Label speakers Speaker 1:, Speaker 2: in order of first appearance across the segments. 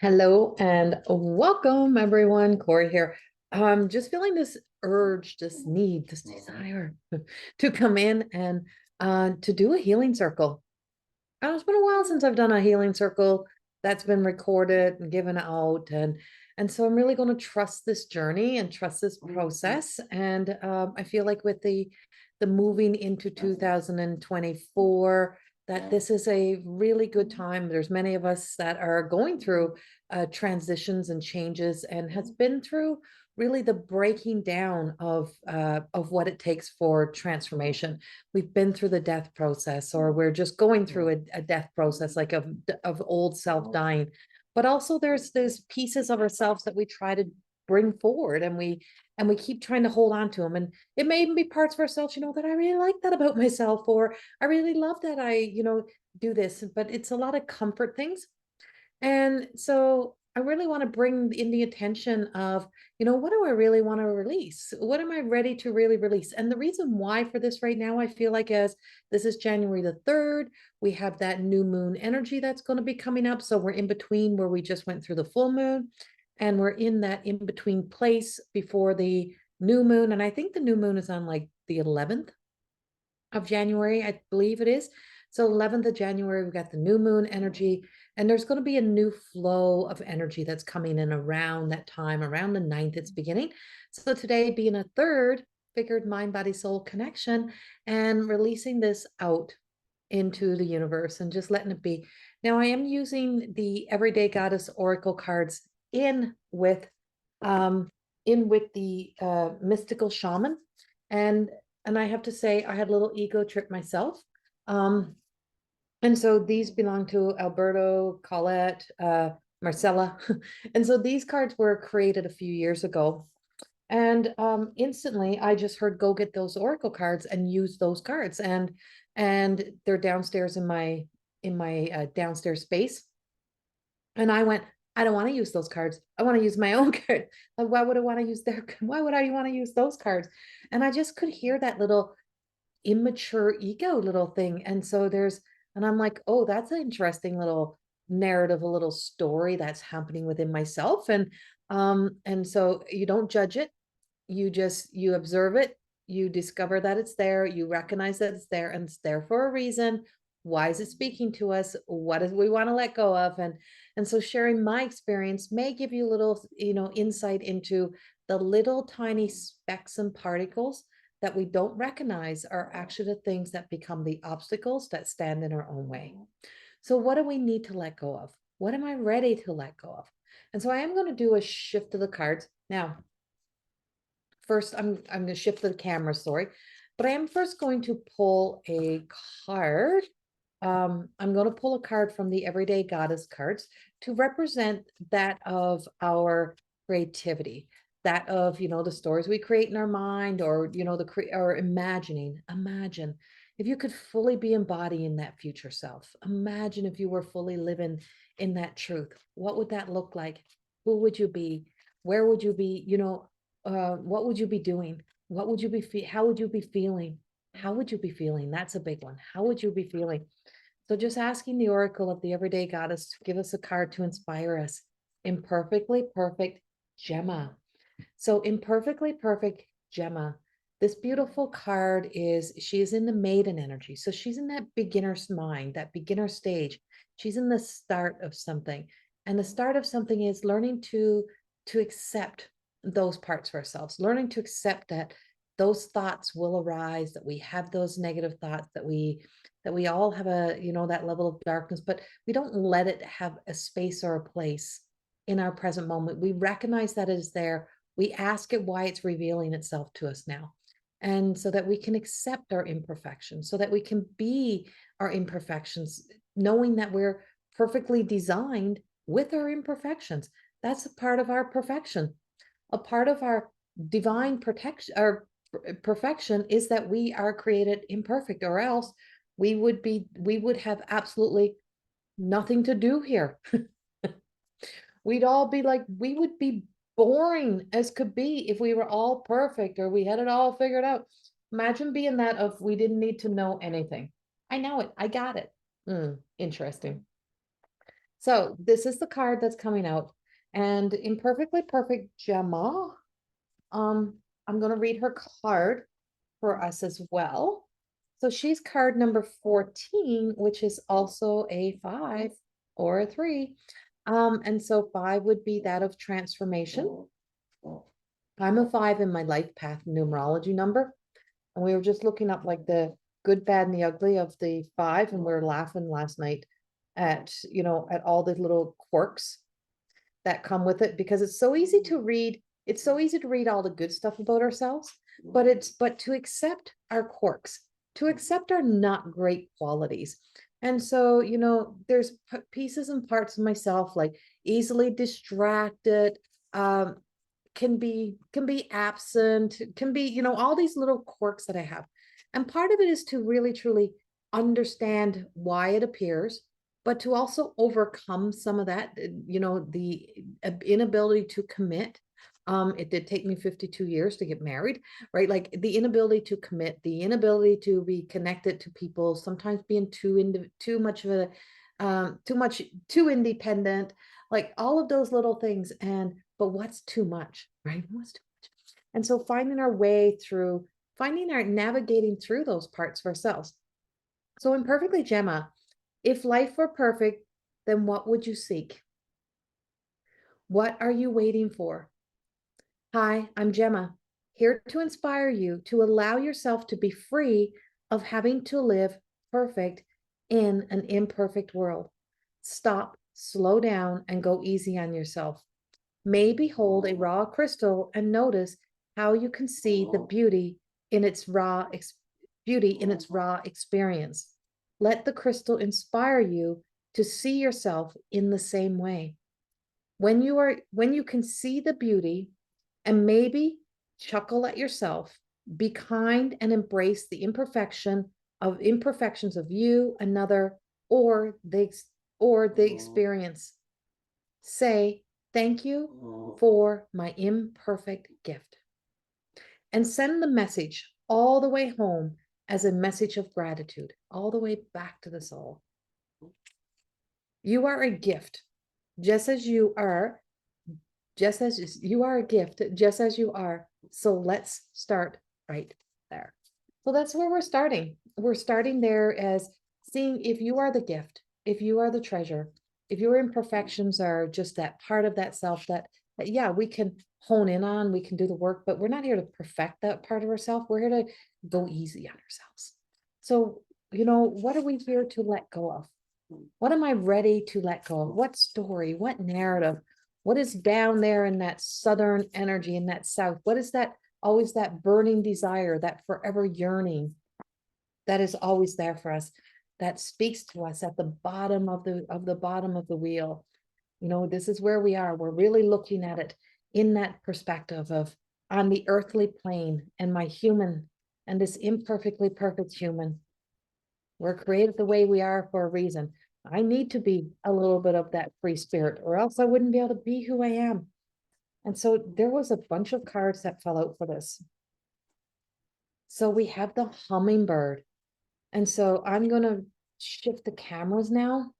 Speaker 1: Hello and welcome, everyone. Corrie here. Just feeling this urge, this need, this desire to come in and to do a healing circle. It's been a while since I've done a healing circle that's been recorded and given out, and so I'm really going to trust this journey and trust this process. And I feel like with the moving into 2024, that this is a really good time. There's many of us that are going through transitions and changes, and has been through really the breaking down of what it takes for transformation. We've been through the death process, or we're just going through a death process, like of old self dying. But also there's pieces of ourselves that we try to bring forward, and we keep trying to hold on to them. And it may even be parts of ourselves, that I really like that about myself, or I really love that I do this. But it's a lot of comfort things. And so I really want to bring in the attention of, what do I really want to release? What am I ready to really release? And the reason why for this right now, I feel like, as this is January the 3rd, we have that new moon energy that's going to be coming up. So we're in between where we just went through the full moon, and we're in that in between place before the new moon. And I think the new moon is on like the 11th of January, I believe it is. So 11th of January, we've got the new moon energy, and there's going to be a new flow of energy that's coming in around that time, around the 9th, it's beginning. So today being a third, figured mind, body, soul connection, and releasing this out into the universe and just letting it be. Now I am using the Everyday Goddess Oracle cards in with the mystical shaman. And I have to say, I had a little ego trip myself. And so these belong to Alberto, Colette, Marcella. And so these cards were created a few years ago. And instantly I just heard, go get those oracle cards and use those cards. And they're downstairs in my downstairs space. And I went, I don't want to use those cards. I want to use my own card. Like, why would I want to use why would I want to use those cards? And I just could hear that little immature ego little thing. And I'm like, oh, that's an interesting little narrative, a little story that's happening within myself. And so you don't judge it. You observe it, you discover that it's there, you recognize that it's there, and it's there for a reason. Why is it speaking to us? What do we want to let go of? And so sharing my experience may give you a little, insight into the little tiny specks and particles that we don't recognize are actually the things that become the obstacles that stand in our own way. So what do we need to let go of? What am I ready to let go of? And so I am going to do a shift of the cards. Now, first, I'm going to shift the camera, sorry. But I am first going to pull a card. I'm going to pull a card from the Everyday Goddess cards to represent that of our creativity, that of, the stories we create in our mind, or, or imagining. Imagine if you could fully be embodying that future self. Imagine if you were fully living in that truth. What would that look like? Who would you be? Where would you be? What would you be doing? What would you be how would you be feeling? How would you be feeling? That's a big one. How would you be feeling? So just asking the oracle of the Everyday Goddess to give us a card to inspire us. Imperfectly perfect Gemma. So imperfectly perfect Gemma. This beautiful card she is in the maiden energy. So she's in that beginner's mind, that beginner stage. She's in the start of something. And the start of something is learning to accept those parts of ourselves, learning to accept that those thoughts will arise, that we have those negative thoughts, that we all have that level of darkness, but we don't let it have a space or a place in our present moment. We recognize that it is there. We ask it why it's revealing itself to us now. And so that we can accept our imperfections, so that we can be our imperfections, knowing that we're perfectly designed with our imperfections. That's a part of our perfection. A part of our divine protection or perfection is that we are created imperfect, or else we would have absolutely nothing to do here. We'd all be like, we would be boring as could be if we were all perfect or we had it all figured out. Imagine being that of we didn't need to know anything. I know it. I got it. Interesting. So this is the card that's coming out. And Imperfectly Perfect Gemma, I'm going to read her card for us as well. So she's card number 14, which is also a 5 or a 3. And so 5 would be that of transformation. I'm a 5 in my life path numerology number. And we were just looking up like the good, bad, and the ugly of the 5, and we were laughing last night at, at all the little quirks that come with it, because it's so easy to read. It's so easy to read all the good stuff about ourselves, but to accept our quirks, to accept our not great qualities. And so, there's pieces and parts of myself like easily distracted, can be absent, can be, all these little quirks that I have. And part of it is to really truly understand why it appears, but to also overcome some of that, the inability to commit. It did take me 52 years to get married, right? Like the inability to commit, the inability to be connected to people, sometimes being too much of a too independent, like all of those little things. But what's too much, right? What's too much? And so navigating through those parts of ourselves. So Imperfectly Gemma, if life were perfect, then what would you seek? What are you waiting for? Hi, I'm Gemma, here to inspire you to allow yourself to be free of having to live perfect in an imperfect world. Stop, slow down, and go easy on yourself. Maybe hold a raw crystal and notice how you can see the beauty in its raw experience. Let the crystal inspire you to see yourself in the same way. When you can see the beauty and maybe chuckle at yourself, be kind and embrace the imperfections of you, another, or the experience. Say, thank you for my imperfect gift. And send the message all the way home as a message of gratitude, all the way back to the soul. You are a gift, just as you are, a gift, just as you are. So let's start right there. So that's where we're starting. We're starting there as seeing if you are the gift, if you are the treasure, if your imperfections are just that part of that self that yeah, we can hone in on, we can do the work, but we're not here to perfect that part of ourselves. We're here to go easy on ourselves. So, what are we here to let go of? What am I ready to let go of? What story, what narrative, what is down there in that southern energy, in that south? What is that, always that burning desire, that forever yearning that is always there for us, that speaks to us at the bottom of the bottom of the wheel? This is where we are. We're really looking at it in that perspective of on the earthly plane and my human and this imperfectly perfect human. We're created the way we are for a reason. I need to be a little bit of that free spirit, or else I wouldn't be able to be who I am. And so there was a bunch of cards that fell out for this. So we have the hummingbird. And so I'm going to shift the cameras now.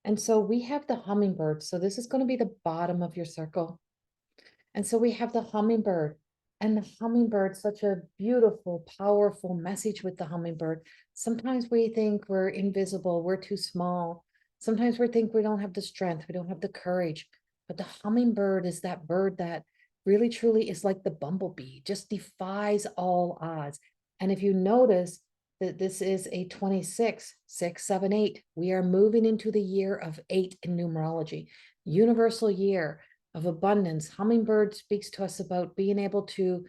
Speaker 1: And so we have the hummingbird. So this is going to be the bottom of your circle. And so we have the hummingbird. And the hummingbird, such a beautiful, powerful message with the hummingbird. Sometimes we think we're invisible, we're too small. Sometimes we think we don't have the strength, we don't have the courage. But the hummingbird is that bird that really truly is like the bumblebee, just defies all odds. And if you notice that this is a 26, 6, 7, 8, we are moving into the year of 8 in numerology, universal year of abundance. Hummingbird speaks to us about being able to,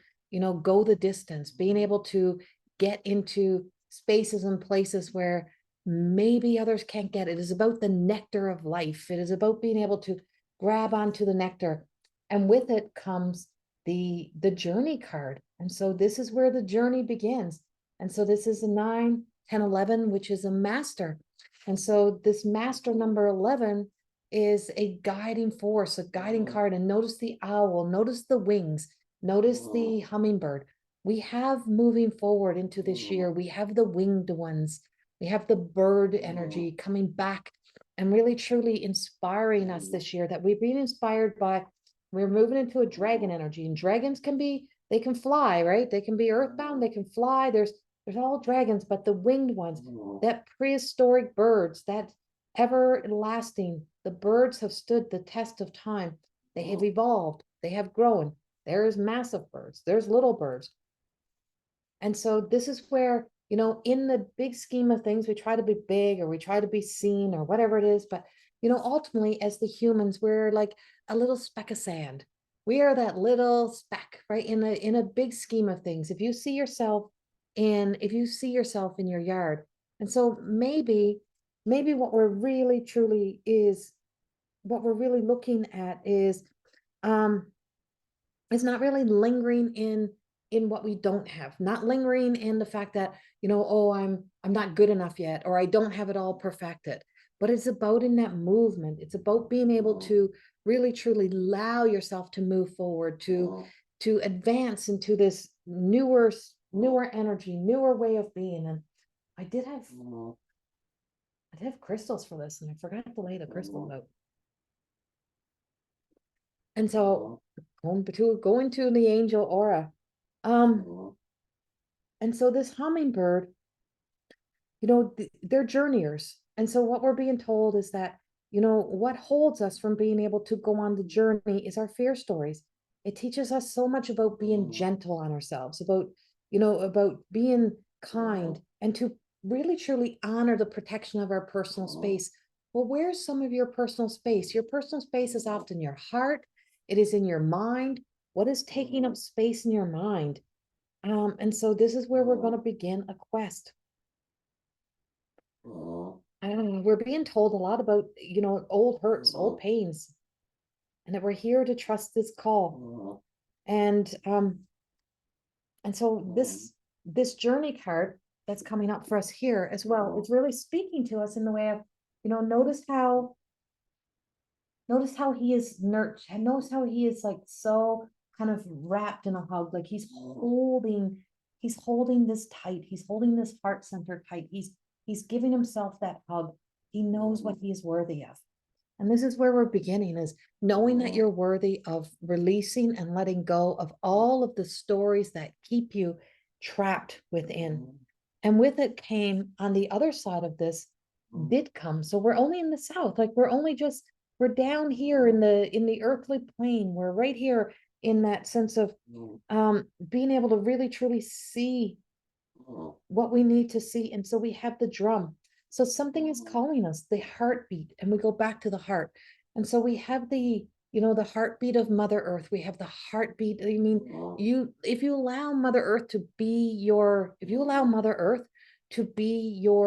Speaker 1: go the distance, being able to get into spaces and places where maybe others can't get. It is about the nectar of life. It is about being able to grab onto the nectar. And with it comes the journey card. And so this is where the journey begins. And so this is a 9, 10, 11, which is a master. And so this master number 11 is a guiding force, a guiding card. And notice the owl, notice the wings, notice the hummingbird. We have moving forward into this year, we have the winged ones. We have the bird energy coming back and really truly inspiring us this year, that we've been inspired by. We're moving into a dragon energy, and dragons can be, they can fly, right? They can be earthbound, they can fly. There's all dragons, but the winged ones, that prehistoric birds, that everlasting, the birds have stood the test of time. They have evolved, they have grown. There's massive birds, there's little birds. And so this is where, you know, in the big scheme of things, we try to be big, or we try to be seen, or whatever it is. But, you know, ultimately, as the humans, we're like a little speck of sand. We are that little speck, right? In a big scheme of things. If you see yourself in your yard. And so maybe what we're really looking at um is not really lingering in what we don't have, not lingering in the fact that, you know, oh, I'm not good enough yet, or I don't have it all perfected. But it's about in that movement, it's about being able to really truly allow yourself to move forward, to advance into this newer energy, newer way of being. And I did have crystals for this, and I forgot to lay the crystal out. And so going to the angel aura. And so this hummingbird, you know, they're journeyers. And so what we're being told is that, you know, what holds us from being able to go on the journey is our fear stories. It teaches us so much about being gentle on ourselves, about, you know, about being kind, and to really truly honor the protection of our personal space. Well, where's some of your personal space? Your personal space is often your heart. It is in your mind. What is taking up space in your mind? And so this is where we're going to begin a quest. We're being told a lot about, you know, old hurts, old pains, and that we're here to trust this call. And so this journey card that's coming up for us here as well, it's really speaking to us in the way of, you know, notice how he is nurtured, and notice how he is like so kind of wrapped in a hug, like he's holding this tight, he's holding this heart center tight, he's giving himself that hug. He knows what he is worthy of. And this is where we're beginning, is knowing that you're worthy of releasing and letting go of all of the stories that keep you trapped within. And with it came, on the other side of this did come. So we're only in the south, like we're down here in the earthly plane. We're right here in that sense of being able to really truly see what we need to see. And so we have the drum. So something is calling us, the heartbeat, and we go back to the heart. And so we have the, you know, the heartbeat of Mother Earth. We have the heartbeat. I mean, if you allow Mother Earth to be your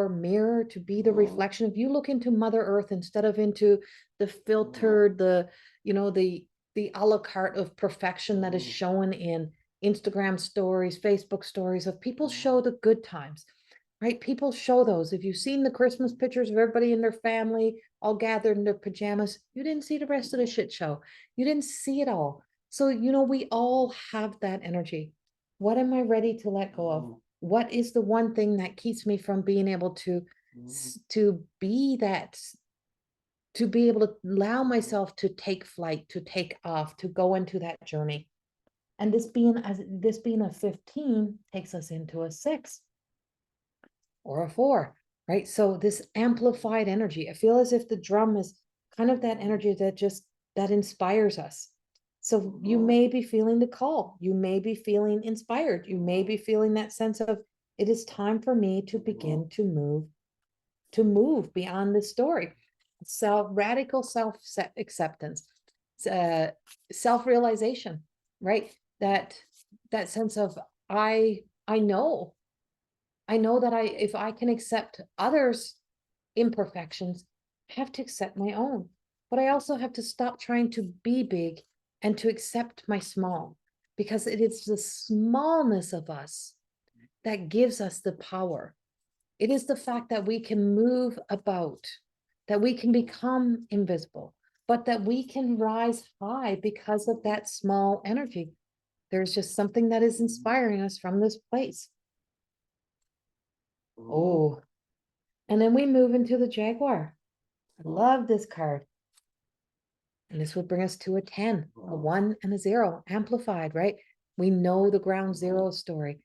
Speaker 1: mirror, to be the reflection, if you look into Mother Earth instead of into the filtered, you know, the a la carte of perfection that is shown in Instagram stories, Facebook stories, of people show the good times, right? People show those. If you've seen the Christmas pictures of everybody in their family all gathered in their pajamas, you didn't see the rest of the shit show. You didn't see it all. So, you know, we all have that energy. What am I ready to let go of? What is the one thing that keeps me from being able to be that, to be able to allow myself to take flight, to take off, to go into that journey? And this being a 15 takes us into a 6 or a 4, right? So this amplified energy, I feel as if the drum is kind of that energy that inspires us. So you may be feeling the call, you may be feeling inspired, you may be feeling that sense of, it is time for me to begin to move beyond this story. Radical self acceptance, self-realization, right? That sense of, I know that if I can accept others' imperfections, I have to accept my own. But I also have to stop trying to be big and to accept my small, because it is the smallness of us that gives us the power. It is the fact that we can move about, that we can become invisible, but that we can rise high because of that small energy. There's just something that is inspiring us from this place. Oh, And then we move into the Jaguar. I love this card. And this would bring us to a 10, a 1 and a 0, amplified, right? We know the ground zero story.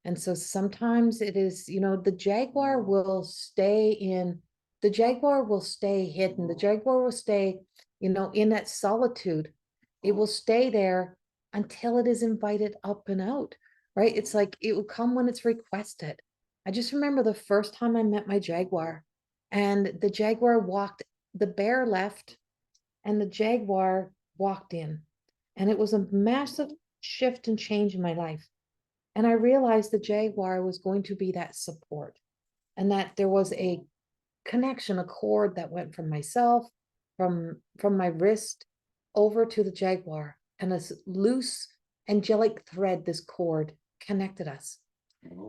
Speaker 1: And so sometimes it is, you know, the Jaguar will stay hidden. The Jaguar will stay, you know, in that solitude. It will stay there until it is invited up and out, right? It's like it will come when it's requested. I just remember the first time I met my Jaguar, and the Jaguar walked, the bear left, and the Jaguar walked in. And it was a massive shift and change in my life. And I realized the Jaguar was going to be that support, and that there was a connection, a cord that went from myself, from my wrist over to the Jaguar. And this loose angelic thread, this cord connected us.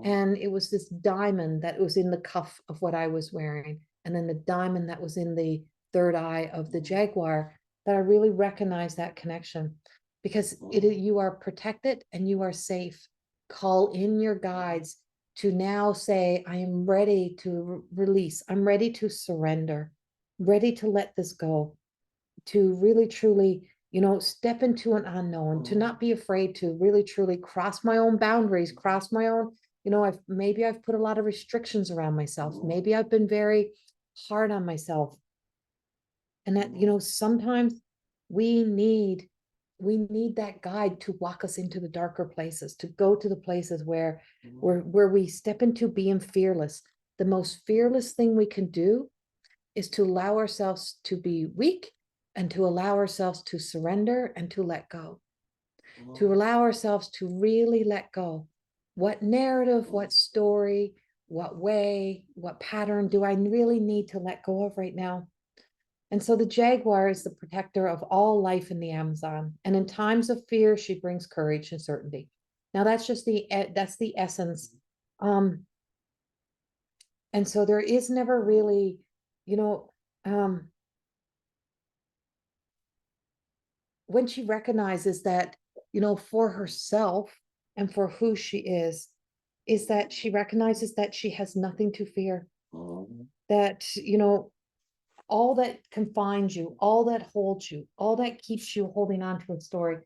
Speaker 1: And it was this diamond that was in the cuff of what I was wearing, and then the diamond that was in the third eye of the Jaguar, that I really recognized that connection, because you are protected and you are safe. Call in your guides to now say, I am ready to release. I'm ready to surrender, ready to let this go, to really truly, you know, step into an unknown, to not be afraid to really truly cross my own boundaries, cross my own, you know, maybe I've put a lot of restrictions around myself. Maybe I've been very hard on myself. And that, you know, sometimes we need that guide to walk us into the darker places, to go to the places where we step into being fearless. The most fearless thing we can do is to allow ourselves to be weak, and to allow ourselves to surrender and to let go, to allow ourselves to really let go. What narrative, what story, what way, what pattern do I really need to let go of right now? And so the Jaguar is the protector of all life in the Amazon. And in times of fear, she brings courage and certainty. Now that's just that's the essence. And so there is never really, you know, when she recognizes that, you know, for herself and for who she is that she recognizes that she has nothing to fear. That, you know, all that confines you, all that holds you, all that keeps you holding on to a story,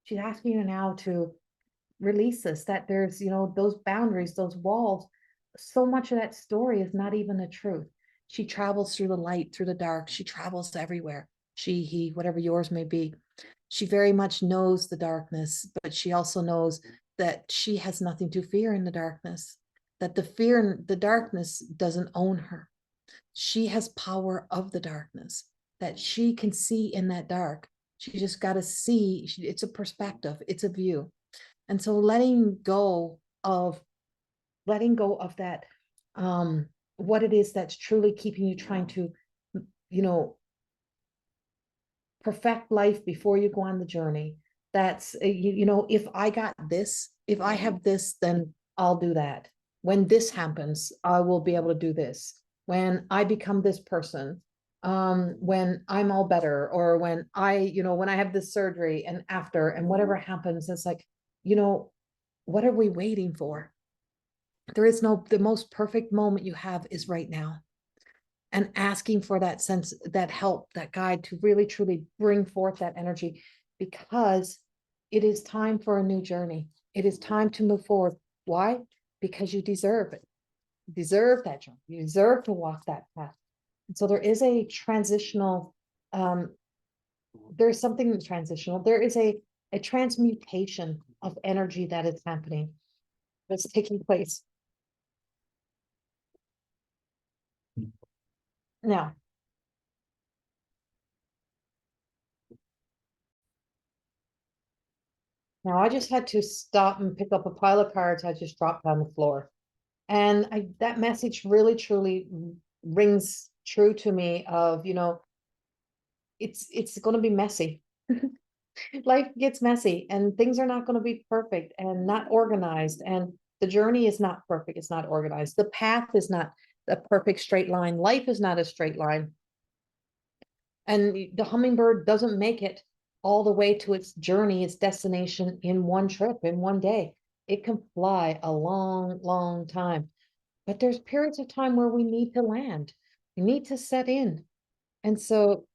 Speaker 1: she's asking you now to release this, that there's, you know, those boundaries, those walls, so much of that story is not even the truth. She travels through the light, through the dark. She travels everywhere. She, he, whatever yours may be. She very much knows the darkness, but she also knows that she has nothing to fear in the darkness, that the fear in the darkness doesn't own her. She has power of the darkness, that she can see in that dark. She just got to see. It's a perspective, it's a view. And so letting go of that, what it is that's truly keeping you trying to, you know, perfect life before you go on the journey. That's, you know, if I got this, if I have this, then I'll do that. When this happens, I will be able to do this. When I become this person, when I'm all better, or when I, you know, when I have this surgery and after, and whatever happens, it's like, you know, what are we waiting for? There is no, the most perfect moment you have is right now. And asking for that sense, that help, that guide to really truly bring forth that energy, because it is time for a new journey. It is time to move forward. Why? Because you deserve it. You deserve that journey. You deserve to walk that path. And so there is a transitional, there's something transitional. There is a transmutation of energy that is happening, that's taking place. Now, I just had to stop and pick up a pile of cards I just dropped on the floor. And that message really truly rings true to me of, you know, it's going to be messy. Life gets messy, and things are not going to be perfect and not organized. And the journey is not perfect. It's not organized. The path is not a perfect straight line. Life is not a straight line. And the hummingbird doesn't make it all the way to its journey, its destination in one trip, in one day. It can fly a long, long time. but there's periods of time where we need to land. We need to set in. And so,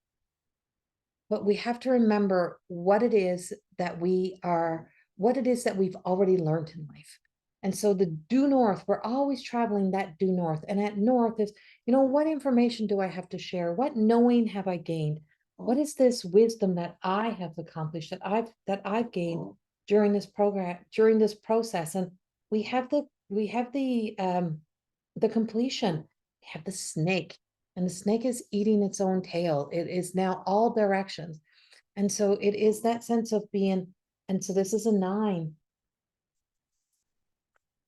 Speaker 1: but we have to remember what it is that we are, what it is that we've already learned in life. And so the due north, we're always traveling that due north. And at north is, what information do I have to share? What knowing have I gained? What is this wisdom that I have accomplished, that I've gained during this program, during this process? And we have the completion. We have the snake, and the snake is eating its own tail. It is now all directions. And so it is that sense of being, and so this is a 9.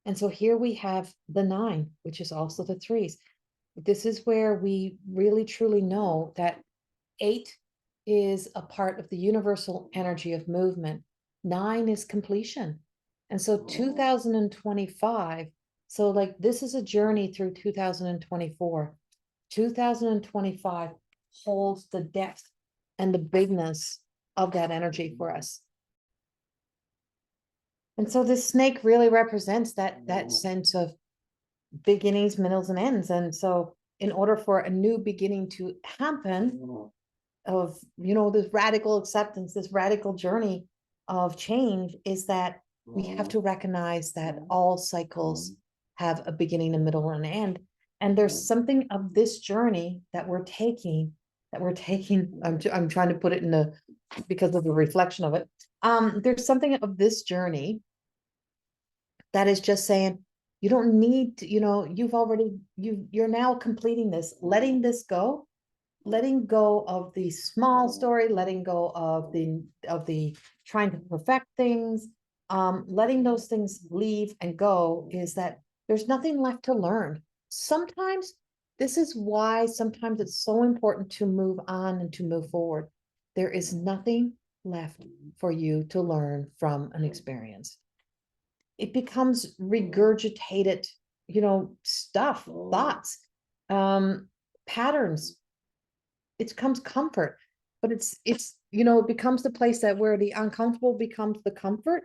Speaker 1: And so here we have the 9, which is also the 3s. This is where we really truly know that 8 is a part of the universal energy of movement. 9 is completion. And so 2025, so like this is a journey through 2024. 2025 holds the depth and the bigness of that energy for us. And so this snake really represents that sense of beginnings, middles, and ends. And so in order for a new beginning to happen, of this radical acceptance, this radical journey of change, is that we have to recognize that all cycles have a beginning, a middle, and an end. And there's something of this journey that we're taking. I'm trying to put it in the, because of the reflection of it. There's something of this journey that is just saying, you don't need to, you're now completing this, letting this go, letting go of the small story, letting go of the trying to perfect things, letting those things leave and go, is that there's nothing left to learn. Sometimes this is why sometimes it's so important to move on and to move forward. There is nothing left for you to learn from an experience. It becomes regurgitated, stuff, thoughts, patterns. It becomes comfort, but it becomes the place that where the uncomfortable becomes the comfort.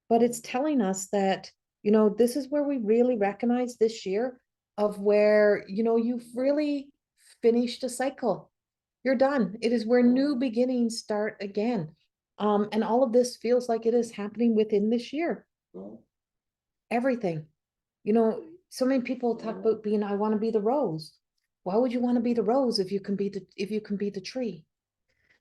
Speaker 1: But it's telling us that, this is where we really recognize this year of where, you've really finished a cycle. You're done. It is where new beginnings start again. And all of this feels like it is happening within this year. Everything, so many people talk about being, I want to be the rose. Why would you want to be the rose if you can be the tree?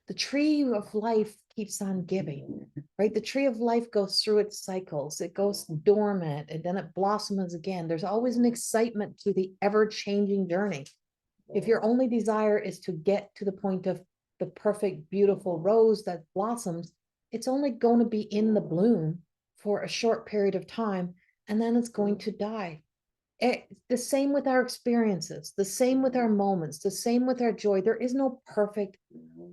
Speaker 1: The tree of life keeps on giving, right? The tree of life goes through its cycles. It goes dormant and then it blossoms again. There's always an excitement to the ever-changing journey. If your only desire is to get to the point of the perfect, beautiful rose that blossoms, it's only going to be in the bloom for a short period of time, and then it's going to die. The same with our experiences, the same with our moments, the same with our joy. There is no perfect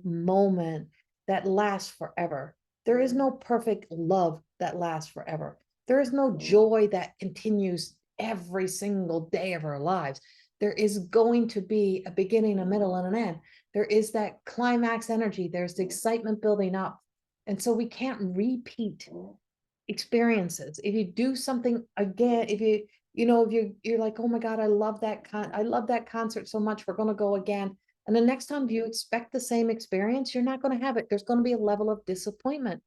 Speaker 1: moment that lasts forever. There is no perfect love that lasts forever. There is no joy that continues every single day of our lives. There is going to be a beginning, a middle, and an end. There is that climax energy. There's the excitement building up. And so we can't repeat experiences. If you do something again, if you're like, oh my God, I love that concert so much, we're going to go again. And the next time you expect the same experience, you're not going to have it. There's going to be a level of disappointment.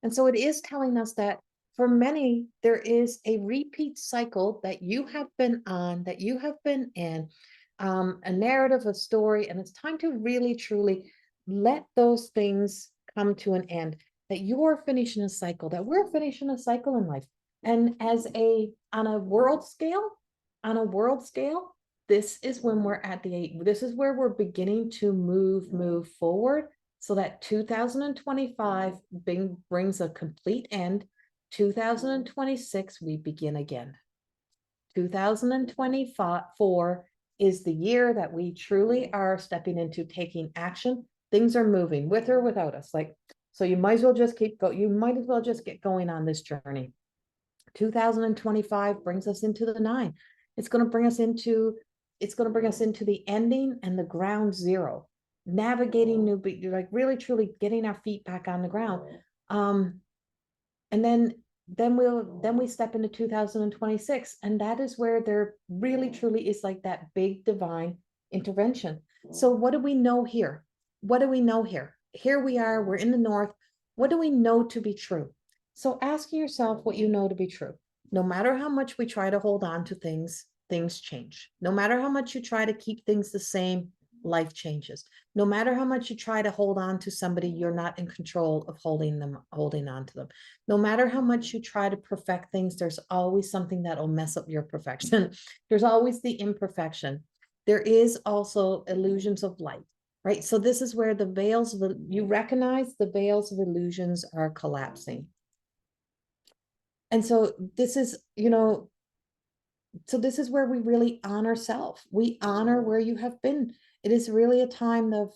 Speaker 1: And so it is telling us that for many, there is a repeat cycle that you have been on, that you have been in, a narrative, a story, and it's time to really, truly let those things come to an end, that you're finishing a cycle, that we're finishing a cycle in life. And on a world scale, this is when we're at this is where we're beginning to move forward, so that 2025 brings a complete end. 2026, we begin again. 2024 is the year that we truly are stepping into taking action. Things are moving with or without us. So you might as well just get going on this journey. 2025 brings us into the 9. It's going to bring us into the ending and the ground zero, navigating really truly getting our feet back on the ground. And then then we step into 2026, and that is where there really truly is like that big divine intervention. So what do we know here? What do we know here? Here we are, we're in the north. What do we know to be true? So asking yourself what you know to be true. No matter how much we try to hold on to things, things change. No matter how much you try to keep things the same, life changes. No matter how much you try to hold on to somebody, you're not in control of holding on to them. No matter how much you try to perfect things, there's always something that'll mess up your perfection. There's always the imperfection. There is also illusions of light, right? So this is where the veils of, you recognize the veils of illusions are collapsing. And so this is, so this is where we really honor self. We honor where you have been. It is really a time of,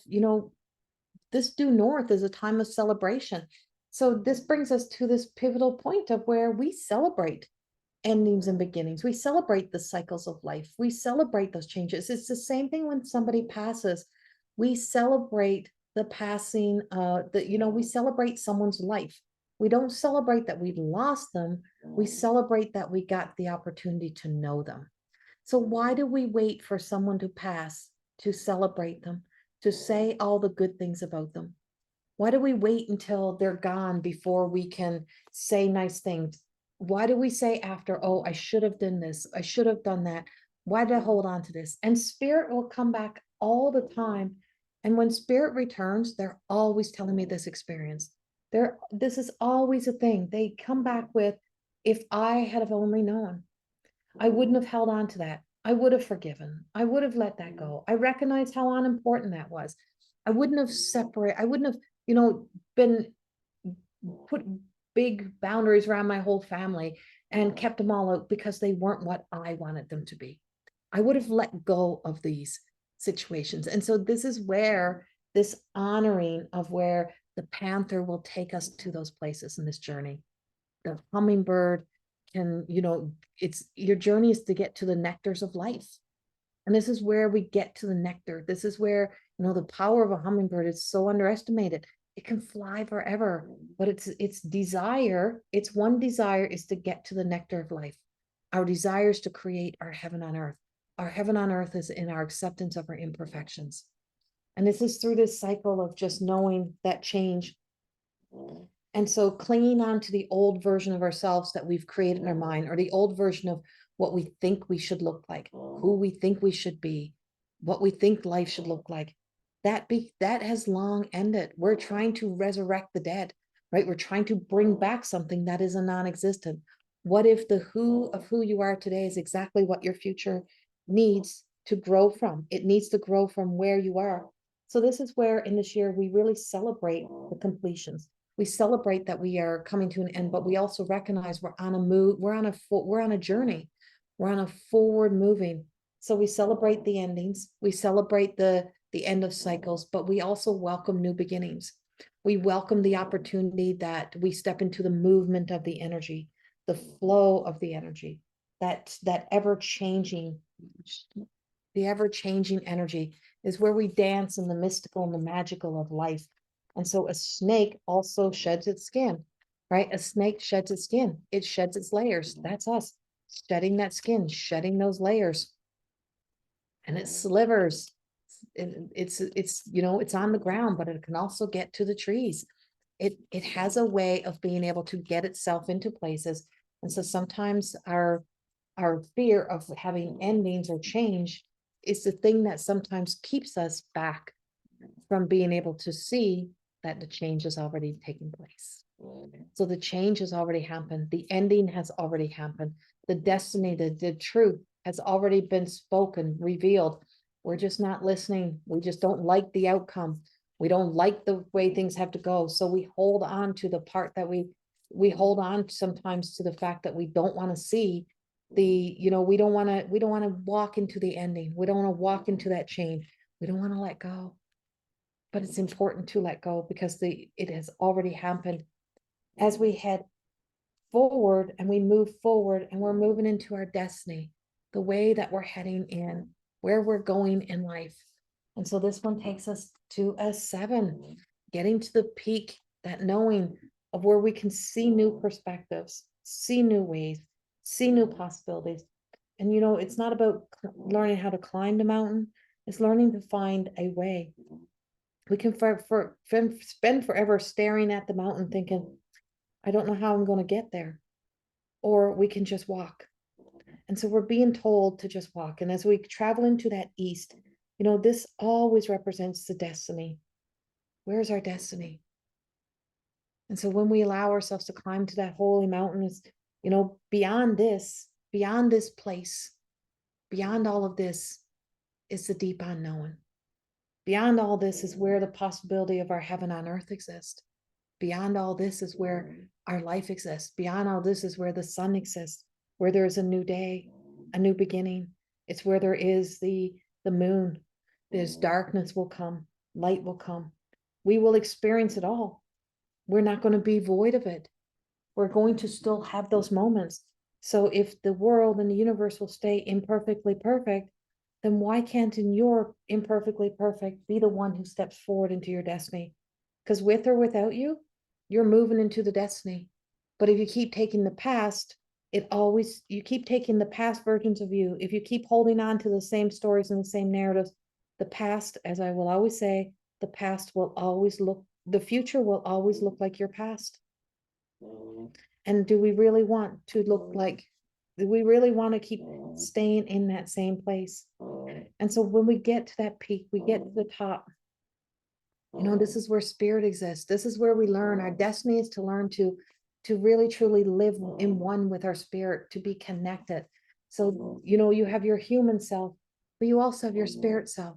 Speaker 1: this due north is a time of celebration. So this brings us to this pivotal point of where we celebrate endings and beginnings. We celebrate the cycles of life. We celebrate those changes. It's the same thing when somebody passes. We celebrate the passing, we celebrate someone's life. We don't celebrate that we lost them. We celebrate that we got the opportunity to know them. So why do we wait for someone to pass to celebrate them, to say all the good things about them? Why do we wait until they're gone before we can say nice things? Why do we say after, oh, I should have done this, I should have done that? Why did I hold on to this? And spirit will come back all the time. And when spirit returns, they're always telling me this experience. This is always a thing. They come back with, if I had have only known, I wouldn't have held on to that. I would have forgiven. I would have let that go. I recognized how unimportant that was. I wouldn't have separated. I wouldn't have, been put big boundaries around my whole family and kept them all out because they weren't what I wanted them to be. I would have let go of these situations. And so this is where this honoring of where the panther will take us to those places in this journey. The hummingbird can, it's your journey is to get to the nectars of life. And this is where we get to the nectar. This is where, the power of a hummingbird is so underestimated. It can fly forever, but its desire, its one desire is to get to the nectar of life. Our desire is to create our heaven on earth. Our heaven on earth is in our acceptance of our imperfections. And this is through this cycle of just knowing that change. And so clinging on to the old version of ourselves that we've created in our mind, or the old version of what we think we should look like, who we think we should be, what we think life should look like, that has long ended. We're trying to resurrect the dead, right? We're trying to bring back something that is a non-existent. What if the who of who you are today is exactly what your future needs to grow from? It needs to grow from where you are. So this is where in this year we really celebrate the completions. We celebrate that we are coming to an end, but we also recognize we're on a move, we're on a journey, we're on a forward moving. So we celebrate the endings, we celebrate the end of cycles, but we also welcome new beginnings. We welcome the opportunity that we step into the movement of the energy, the flow of the energy, that ever-changing, the ever-changing energy is where we dance in the mystical and the magical of life. And so a snake also sheds its skin, right? A snake sheds its skin. It sheds its layers. That's us shedding that skin, shedding those layers. And it slivers. It's it's on the ground, but it can also get to the trees. It has a way of being able to get itself into places. And so sometimes our fear of having endings or change is the thing that sometimes keeps us back from being able to see that the change has already taken place. So the change has already happened. The ending has already happened. The destiny, the truth has already been spoken, revealed. We're just not listening. We just don't like the outcome. We don't like the way things have to go. So we hold on to the part that we hold on sometimes to the fact that we don't want to see we don't want to walk into the ending. We don't want to walk into that change. We don't want to let go. But it's important to let go because it has already happened. As we head forward and we move forward and we're moving into our destiny, the way that we're heading in, where we're going in life. And so this one takes us to a 7, getting to the peak, that knowing of where we can see new perspectives, see new ways, see new possibilities. And you know, it's not about learning how to climb the mountain, it's learning to find a way. We can spend forever staring at the mountain thinking, I don't know how I'm going to get there. Or we can just walk. And so we're being told to just walk. And as we travel into that east, you know, this always represents the destiny. Where's our destiny? And so when we allow ourselves to climb to that holy mountain, is, you know, beyond this place, beyond all of this is the deep unknown. Beyond all this is where the possibility of our heaven on earth exists. Beyond all this is where our life exists. Beyond all this is where the sun exists, where there is a new day, a new beginning. It's where there is the moon. There's darkness will come, light will come. We will experience it all. We're not going to be void of it. We're going to still have those moments. So if the world and the universe will stay imperfectly perfect, then why can't in your imperfectly perfect be the one who steps forward into your destiny? Because with or without you, you're moving into the destiny. But if you keep taking the past, you keep taking the past versions of you. If you keep holding on to the same stories and the same narratives, the past, as I will always say, the future will always look like your past. And do we really want to keep staying in that same place? And so when we get to that peak, we get to the top, you know, this is where spirit exists. This is where we learn. Our destiny is to learn to really truly live in one with our spirit, to be connected. So, you know, you have your human self, but you also have your spirit self.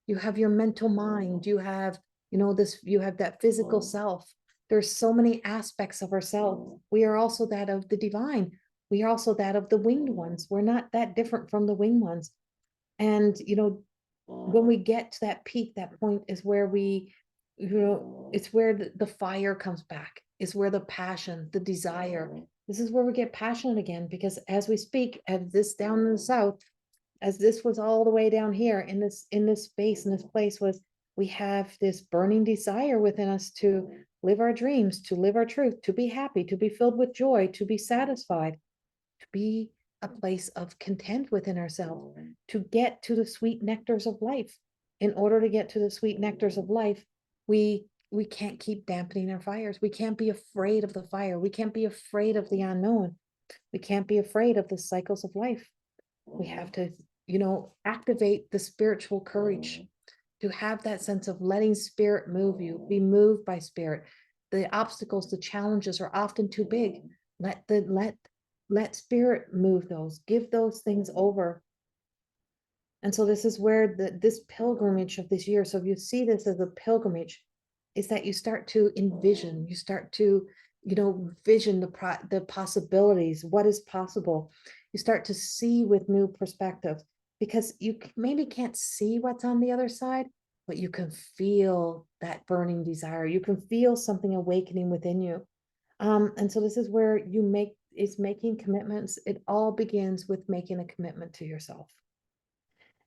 Speaker 1: You have your mental mind. You have, you know, you have that physical self. There's so many aspects of ourselves. We are also that of the divine. We are also that of the winged ones. We're not that different from the winged ones. And, you know, when we get to that peak, that point is where it's where the fire comes back. It's where the passion, the desire. This is where we get passionate again, because as we speak, as this down in the south, as this was all the way down here in this space, in this place, was we have this burning desire within us to live our dreams, to live our truth, to be happy, to be filled with joy, to be satisfied, to be a place of content within ourselves, to get to the sweet nectars of life. In order to get to the sweet nectars of life, we can't keep dampening our fires. We can't be afraid of the fire. We can't be afraid of the unknown. We can't be afraid of the cycles of life. We have to, you know, activate the spiritual courage, to have that sense of letting spirit move you, be moved by spirit. The obstacles, the challenges are often too big. Let spirit move those, give those things over. And so this is where this pilgrimage of this year, so if you see this as a pilgrimage, is that you start to envision, you start to, you know, vision the possibilities, what is possible. You start to see with new perspective, because you maybe can't see what's on the other side, but you can feel that burning desire. You can feel something awakening within you. And so this is where making commitments. It all begins with making a commitment to yourself.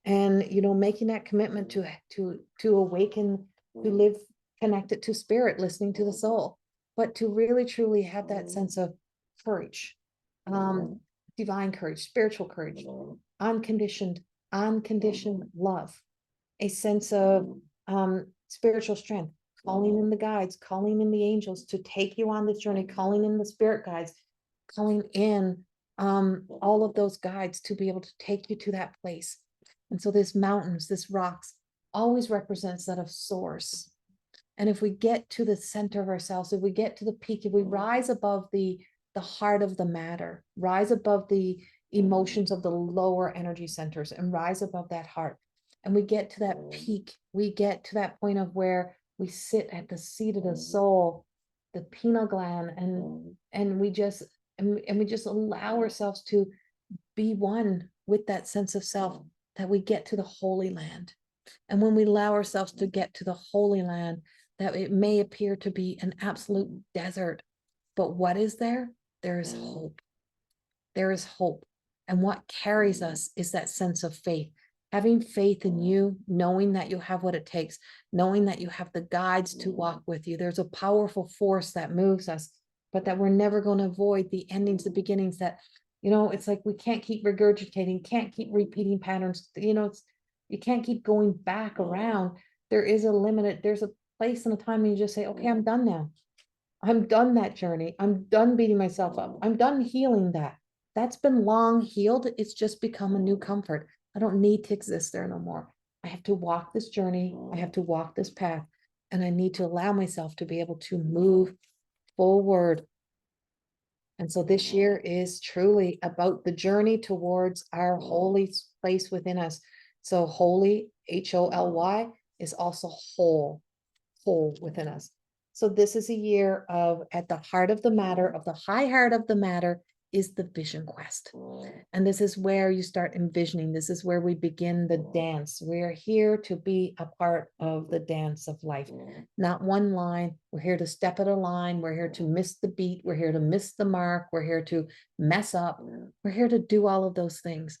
Speaker 1: And, you know, making that commitment to awaken, to live connected to spirit, listening to the soul, but to really truly have that sense of courage, divine courage, spiritual courage, unconditioned love, a sense of spiritual strength, calling in the guides, calling in the angels to take you on this journey, calling in the spirit guides, calling in all of those guides to be able to take you to that place. And so this mountains, this rocks always represents that of source. And if we get to the center of ourselves, if we get to the peak, if we rise above the heart of the matter, rise above the emotions of the lower energy centers and rise above that heart, and we get to that peak, we get to that point of where we sit at the seat of the soul, the pineal gland, and we just allow ourselves to be one with that sense of self, that we get to the Holy Land. And when we allow ourselves to get to the Holy Land, that it may appear to be an absolute desert, but what is there? There is hope. There is hope. And what carries us is that sense of faith. Having faith in you, knowing that you have what it takes, knowing that you have the guides to walk with you. There's a powerful force that moves us. but that we're never going to avoid the endings, the beginnings, that, you know, it's like we can't keep regurgitating, can't keep repeating patterns, you know, you can't keep going back around. There is a limit, there's a place and a time when you just say, okay, I'm done now. I'm done that journey. I'm done beating myself up. I'm done healing that. That's been long healed. It's just become a new comfort. I don't need to exist there no more. I have to walk this journey. I have to walk this path. And I need to allow myself to be able to move forward. And so this year is truly about the journey towards our holy place within us. So holy, Holy, is also whole within us. So this is a year of, at the heart of the matter, of the high heart of the matter, is the vision quest. And this is where you start envisioning. This is where we begin the dance. We are here to be a part of the dance of life. Not one line. We're here to step at a line. We're here to miss the beat. We're here to miss the mark. We're here to mess up. We're here to do all of those things.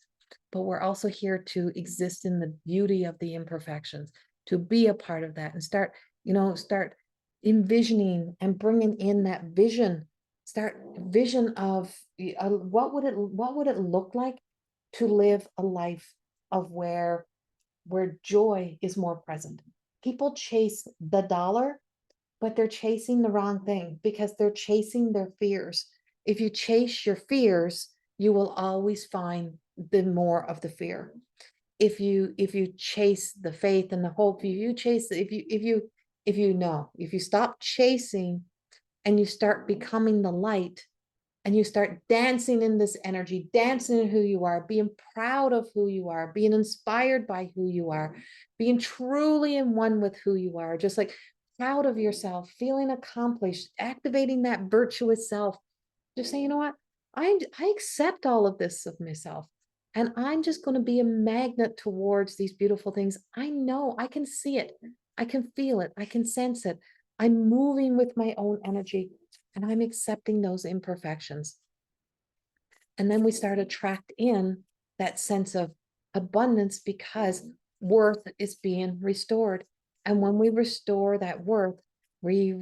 Speaker 1: But we're also here to exist in the beauty of the imperfections, to be a part of that and start, you know, start envisioning and bringing in that vision. Start vision of what would it look like to live a life of where joy is more present. People chase the dollar, but they're chasing the wrong thing because they're chasing their fears. If you chase your fears, you will always find the more of the fear. If you chase the faith and the hope, if you stop chasing and you start becoming the light, and you start dancing in this energy, dancing in who you are, being proud of who you are, being inspired by who you are, being truly in one with who you are, just like proud of yourself, feeling accomplished, activating that virtuous self. Just say, you know what? I accept all of this of myself. And I'm just going to be a magnet towards these beautiful things. I know I can see it. I can feel it. I can sense it. I'm moving with my own energy and I'm accepting those imperfections. And then we start attract in that sense of abundance because worth is being restored. And when we restore that worth, when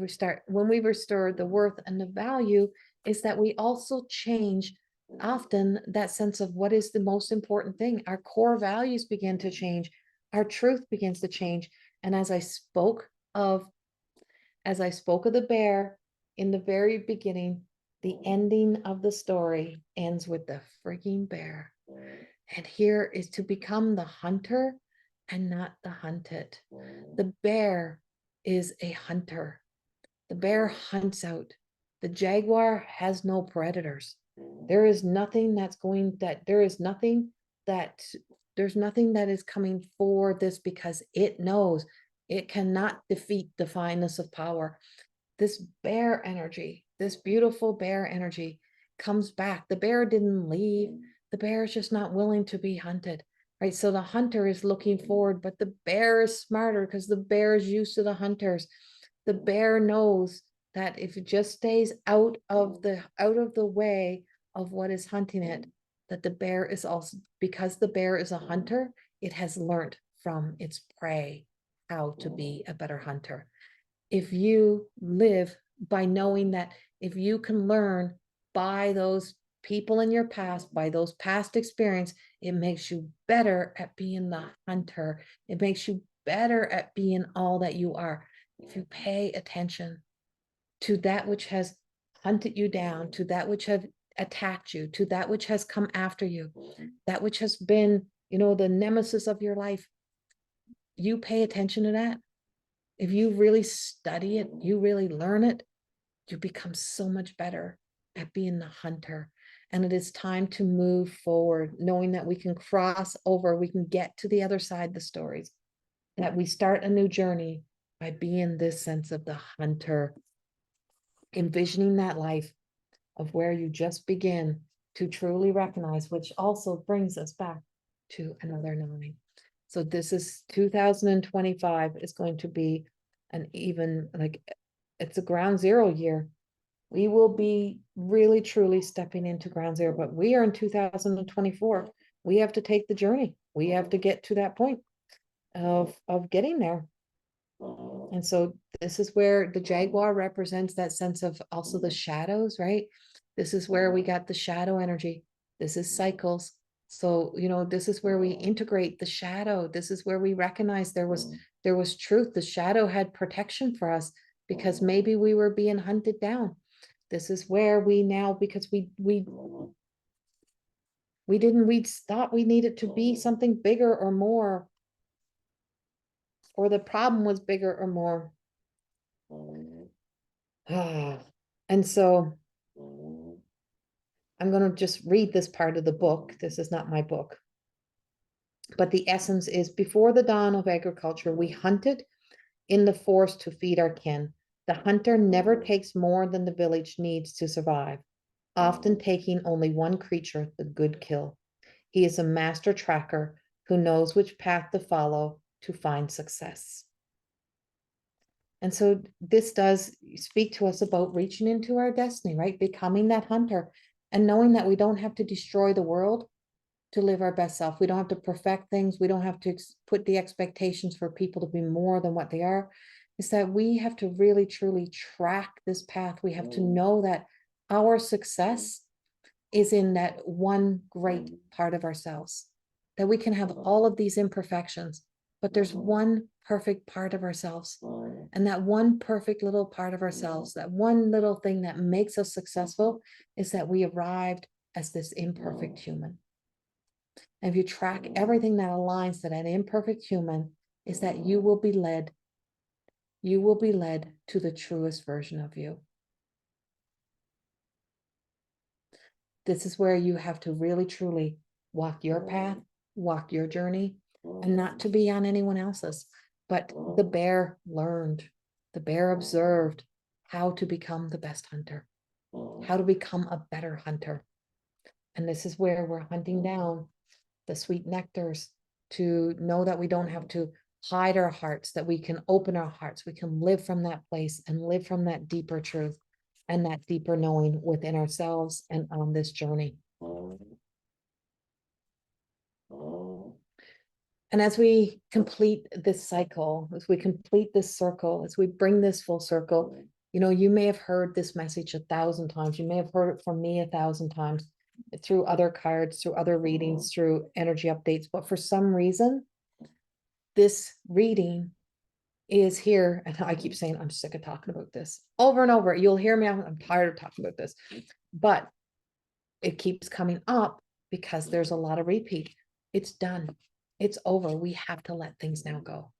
Speaker 1: we restore the worth and the value, is that we also change often that sense of what is the most important thing. Our core values begin to change. Our truth begins to change. And as I spoke of the bear in the very beginning, the ending of the story ends with the freaking bear. And here is to become the hunter and not the hunted. The bear is a hunter. The bear hunts out. The jaguar has no predators. There is nothing there's nothing that is coming for this because it knows it cannot defeat the fineness of power. This bear energy, this beautiful bear energy comes back. The bear didn't leave. The bear is just not willing to be hunted, right? So the hunter is looking forward, but the bear is smarter because the bear is used to the hunters. The bear knows that if it just stays out of the way of what is hunting it, that the bear is also, because the bear is a hunter, it has learned from its prey how to be a better hunter. If you live by knowing that if you can learn by those people in your past, by those past experience, it makes you better at being the hunter. It makes you better at being all that you are. If you pay attention to that which has hunted you down, to that which have attacked you, to that which has come after you, that which has been, you know, the nemesis of your life, you pay attention to that. If you really study it, you really learn it, you become so much better at being the hunter. And it is time to move forward, knowing that we can cross over, we can get to the other side of the stories, that we start a new journey by being this sense of the hunter, envisioning that life of where you just begin to truly recognize, which also brings us back to another 9. So this is 2025 is going to be an even, like, it's a ground zero year. We will be really truly stepping into ground zero, but we are in 2024. We have to take the journey. We have to get to that point of getting there. And so this is where the jaguar represents that sense of also the shadows, right? This is where we got the shadow energy. This is cycles. So, you know, this is where we integrate the shadow. This is where we recognize there was truth. The shadow had protection for us because maybe we were being hunted down. This is where we now, because we thought we needed to be something bigger or more, or the problem was bigger or more. And so I'm going to just read this part of the book. This is not my book. But the essence is, before the dawn of agriculture, we hunted in the forest to feed our kin. The hunter never takes more than the village needs to survive, often taking only one creature, the good kill. He is a master tracker who knows which path to follow to find success. And so this does speak to us about reaching into our destiny, right? Becoming that hunter and knowing that we don't have to destroy the world to live our best self. We don't have to perfect things. We don't have to put the expectations for people to be more than what they are. It's that we have to really, truly track this path. We have to know that our success is in that one great part of ourselves, that we can have all of these imperfections, but there's one perfect part of ourselves. And that one perfect little part of ourselves, that one little thing that makes us successful, is that we arrived as this imperfect human. And if you track everything that aligns to that imperfect human, is that you will be led to the truest version of you. This is where you have to really truly walk your path, walk your journey, and not to be on anyone else's. But the bear learned, the bear observed how to become the best hunter, how to become a better hunter. And this is where we're hunting down the sweet nectars, to know that we don't have to hide our hearts, that we can open our hearts, we can live from that place and live from that deeper truth and that deeper knowing within ourselves and on this journey. And as we complete this cycle, as we complete this circle, as we bring this full circle, you know, you may have heard this message 1,000 times. You may have heard it from me 1,000 times through other cards, through other readings, through energy updates. But for some reason, this reading is here. And I keep saying, I'm sick of talking about this over and over. You'll hear me. I'm tired of talking about this, but it keeps coming up because there's a lot of repeat. It's done. It's over. We have to let things now go,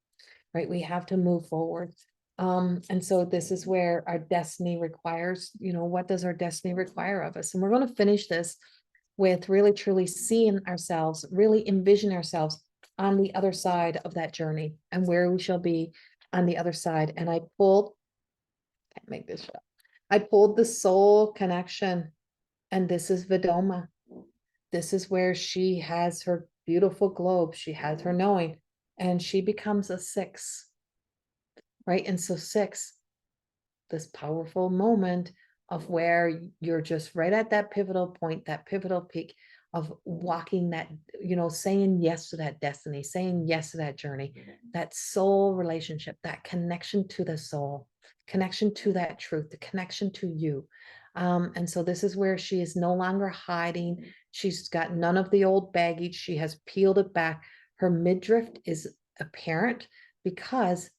Speaker 1: right? We have to move forward. And so this is where our destiny requires, you know, what does our destiny require of us? And we're going to finish this with really truly seeing ourselves, really envision ourselves on the other side of that journey and where we shall be on the other side. And I can't make this up. I pulled the soul connection, and this is Vedoma. This is where she has her beautiful globe. She has her knowing, and she becomes a 6, right? And so 6, this powerful moment of where you're just right at that pivotal point, that pivotal peak of walking that, you know, saying yes to that destiny, saying yes to that journey, that soul relationship, that connection to the soul, connection to that truth, the connection to you. And so this is where she is no longer hiding. She's got none of the old baggage. She has peeled it back. Her midriff is apparent because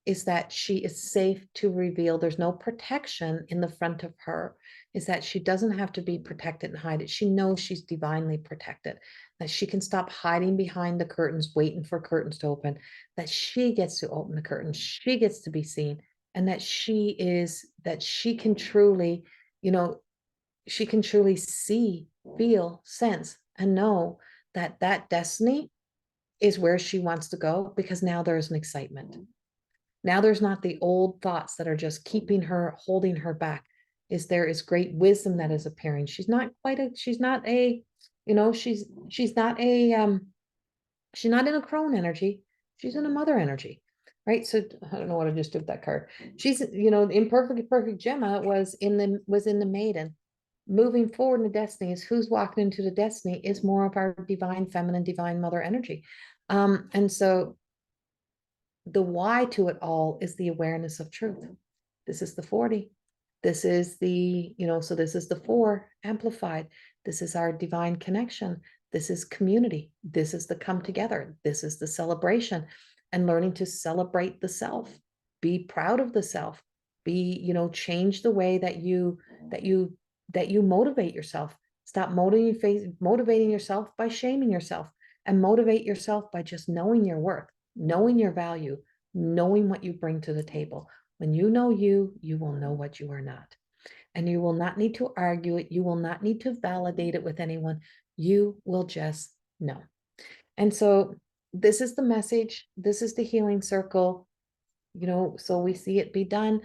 Speaker 1: is that she is safe to reveal. There's no protection in the front of her, is that she doesn't have to be protected and hide it. She knows she's divinely protected, that she can stop hiding behind the curtains, waiting for curtains to open, that she gets to open the curtains, she gets to be seen, and that she can truly, you know, she can truly see, feel, sense, and know that that destiny is where she wants to go, because now there's an excitement. Now there's not the old thoughts that are just keeping her, holding her back. There is great wisdom that is appearing. She's not a, you know, she's not she's not in a crone energy. She's in a mother energy, right? So I don't know what I just did with that card. She's, you know, perfect Gemma was in the maiden. Moving forward in the destiny is who's walking into the destiny is more of our divine feminine, divine mother energy. And so the why to it all is the awareness of truth. This is the 40. This is the, so this is the 4 amplified. This is our divine connection. This is community. This is the come together. This is the celebration, and learning to celebrate the self. Be proud of the self. Be, change the way that you motivate yourself. Stop motivating yourself by shaming yourself, and motivate yourself by just knowing your worth, knowing your value, knowing what you bring to the table. When you know you will know what you are not. And you will not need to argue it. You will not need to validate it with anyone. You will just know. And so this is the message. This is the healing circle, so we see it be done.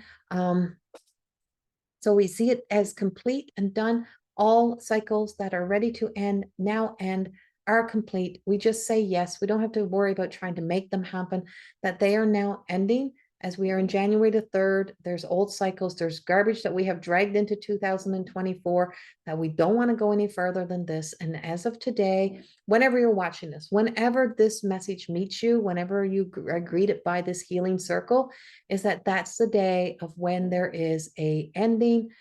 Speaker 1: So we see it as complete and done. All cycles that are ready to end now end, are complete. We just say yes. We don't have to worry about trying to make them happen, that they are now ending. As we are in January the 3rd, there's old cycles, there's garbage that we have dragged into 2024 that we don't want to go any further than this. And as of today, whenever you're watching this, whenever this message meets you, whenever you are greeted by this healing circle, is that that's the day of when there is a ending.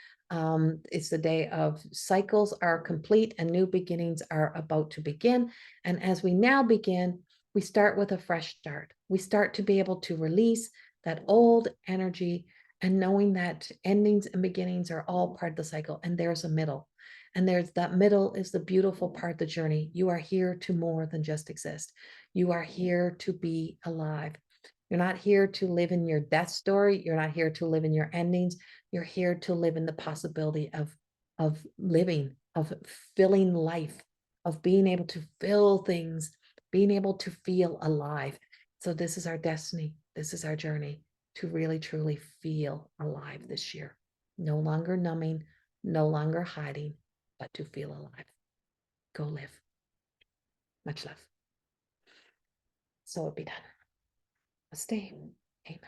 Speaker 1: It's the day of cycles are complete and new beginnings are about to begin. And as we now begin, we start with a fresh start. We start to be able to release that old energy, and knowing that endings and beginnings are all part of the cycle, and there's a middle. And there's that middle is the beautiful part of the journey. You are here to more than just exist. You are here to be alive. You're not here to live in your death story. You're not here to live in your endings. You're here to live in the possibility of living, of filling life, of being able to fill things, being able to feel alive. So this is our destiny. This is our journey to really, truly feel alive this year. No longer numbing, no longer hiding, but to feel alive. Go live. Much love. So it be done. Stay. Amen.